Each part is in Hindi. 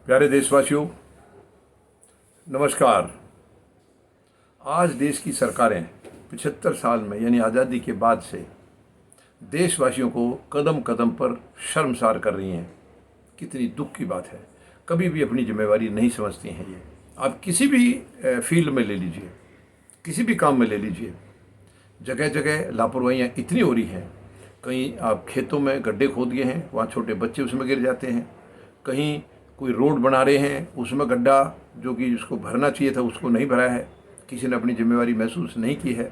प्यारे देशवासियों, नमस्कार। आज देश की सरकारें 75 साल में यानी आज़ादी के बाद से देशवासियों को कदम कदम पर शर्मसार कर रही हैं। कितनी दुख की बात है। कभी भी अपनी जिम्मेवारी नहीं समझती हैं ये। आप किसी भी फील्ड में ले लीजिए, किसी भी काम में ले लीजिए, जगह जगह लापरवाहियाँ इतनी हो रही हैं। कहीं आप खेतों में गड्ढे खोद दिए हैं, वहाँ छोटे बच्चे उसमें गिर जाते हैं। कहीं कोई रोड बना रहे हैं, उसमें गड्ढा जो कि उसको भरना चाहिए था उसको नहीं भरा है, किसी ने अपनी जिम्मेवारी महसूस नहीं की है,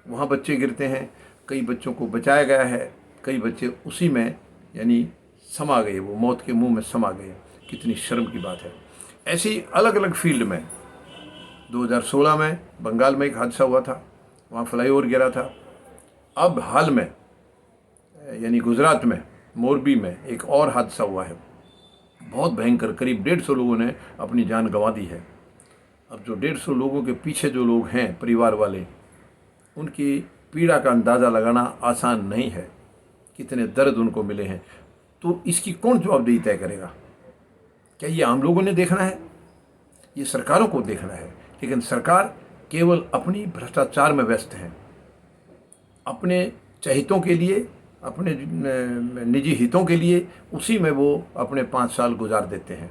वहाँ बच्चे गिरते हैं। कई बच्चों को बचाया गया है, कई बच्चे उसी में यानी समा गए, वो मौत के मुंह में समा गए। कितनी शर्म की बात है। ऐसी अलग अलग फील्ड में 2016 में बंगाल में एक हादसा हुआ था, वहाँ फ्लाईओवर गिरा था। अब हाल में यानी गुजरात में मोरबी में एक और हादसा हुआ है, बहुत भयंकर। करीब 150 लोगों ने अपनी जान गंवा दी है। अब जो 150 लोगों के पीछे जो लोग हैं, परिवार वाले, उनकी पीड़ा का अंदाज़ा लगाना आसान नहीं है। कितने दर्द उनको मिले हैं। तो इसकी कौन जवाबदेही तय करेगा? क्या ये आम लोगों ने देखना है? ये सरकारों को देखना है। लेकिन सरकार केवल अपनी भ्रष्टाचार में व्यस्त है, अपने चहितों के लिए, अपने निजी हितों के लिए, उसी में वो अपने 5 साल गुजार देते हैं।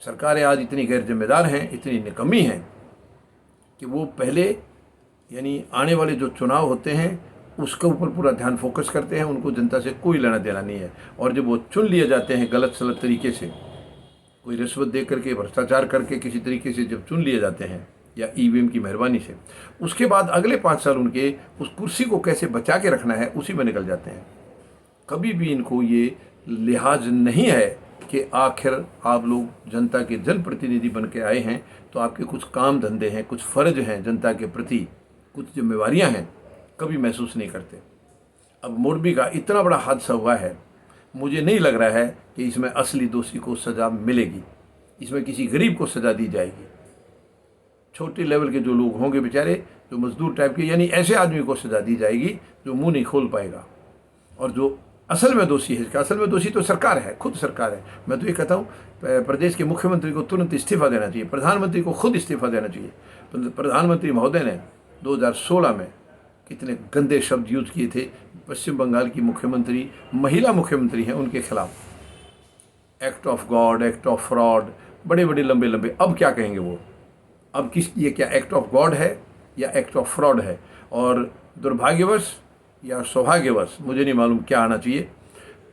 सरकारें आज इतनी गैर जिम्मेदार हैं, इतनी निकम्मी हैं कि वो पहले यानी आने वाले जो चुनाव होते हैं उसके ऊपर पूरा ध्यान फोकस करते हैं। उनको जनता से कोई लेना देना नहीं है। और जब वो चुन लिए जाते हैं गलत सलत तरीके से, कोई रिश्वत दे करके, भ्रष्टाचार करके किसी तरीके से जब चुन लिए जाते हैं या ईवीएम की मेहरबानी से, उसके बाद अगले 5 साल उनके उस कुर्सी को कैसे बचा के रखना है उसी में निकल जाते हैं। कभी भी इनको ये लिहाज नहीं है कि आखिर आप लोग जनता के जनप्रतिनिधि बन के आए हैं तो आपके कुछ काम धंधे हैं, कुछ फ़र्ज हैं जनता के प्रति, कुछ जिम्मेवारियां हैं। कभी महसूस नहीं करते। अब मोरबी का इतना बड़ा हादसा हुआ है, मुझे नहीं लग रहा है कि इसमें असली दोषी को सज़ा मिलेगी। इसमें किसी गरीब को सज़ा दी जाएगी। छोटे लेवल के जो लोग होंगे बेचारे, जो मजदूर टाइप के, यानी ऐसे आदमी को सज़ा दी जाएगी जो मुंह नहीं खोल पाएगा। और जो असल में दोषी है, इसका असल में दोषी तो सरकार है, खुद सरकार है। मैं तो ये कहता हूँ प्रदेश के मुख्यमंत्री को तुरंत इस्तीफा देना चाहिए, प्रधानमंत्री को खुद इस्तीफा देना चाहिए। प्रधानमंत्री महोदय ने 2016 में कितने गंदे शब्द यूज किए थे पश्चिम बंगाल की मुख्यमंत्री, महिला मुख्यमंत्री हैं, उनके खिलाफ। Act of God, act of fraud, बड़े बड़े लंबे लंबे। अब क्या कहेंगे वो? अब ये क्या एक्ट ऑफ गॉड है या एक्ट ऑफ फ्रॉड है? और दुर्भाग्यवश या सौभाग्यवश, मुझे नहीं मालूम क्या आना चाहिए,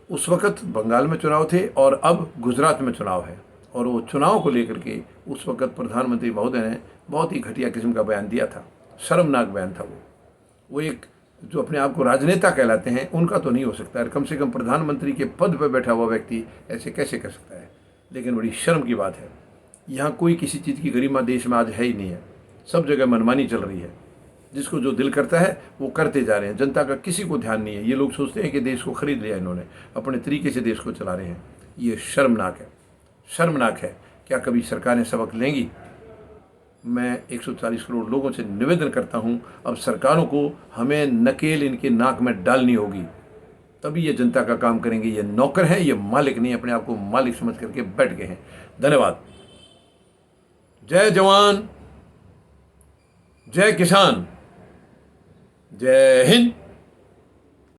उस वक़्त बंगाल में चुनाव थे और अब गुजरात में चुनाव है। और वो चुनाव को लेकर के उस वक़्त प्रधानमंत्री महोदय ने बहुत ही घटिया किस्म का बयान दिया था। शर्मनाक बयान था वो एक जो अपने आप को राजनेता कहलाते हैं उनका तो नहीं हो सकता है। कम से कम प्रधानमंत्री के पद पर बैठा हुआ व्यक्ति ऐसे कैसे कर सकता है? लेकिन बड़ी शर्म की बात है, यहाँ कोई किसी चीज़ की गरिमा देश में आज है ही नहीं है। सब जगह मनमानी चल रही है। जिसको जो दिल करता है वो करते जा रहे हैं। जनता का किसी को ध्यान नहीं है। ये लोग सोचते हैं कि देश को खरीद लिया इन्होंने, अपने तरीके से देश को चला रहे हैं। ये शर्मनाक है, शर्मनाक है। क्या कभी सरकारें सबक लेंगी? मैं 140 करोड़ लोगों से निवेदन करता हूँ, अब सरकारों को हमें नकेल इनके नाक में डालनी होगी, तभी ये जनता का काम करेंगे। ये नौकर हैं, ये मालिक नहीं, अपने आप को मालिक समझ करके बैठ गए हैं। धन्यवाद। जय जवान, जय किसान, जय हिंद।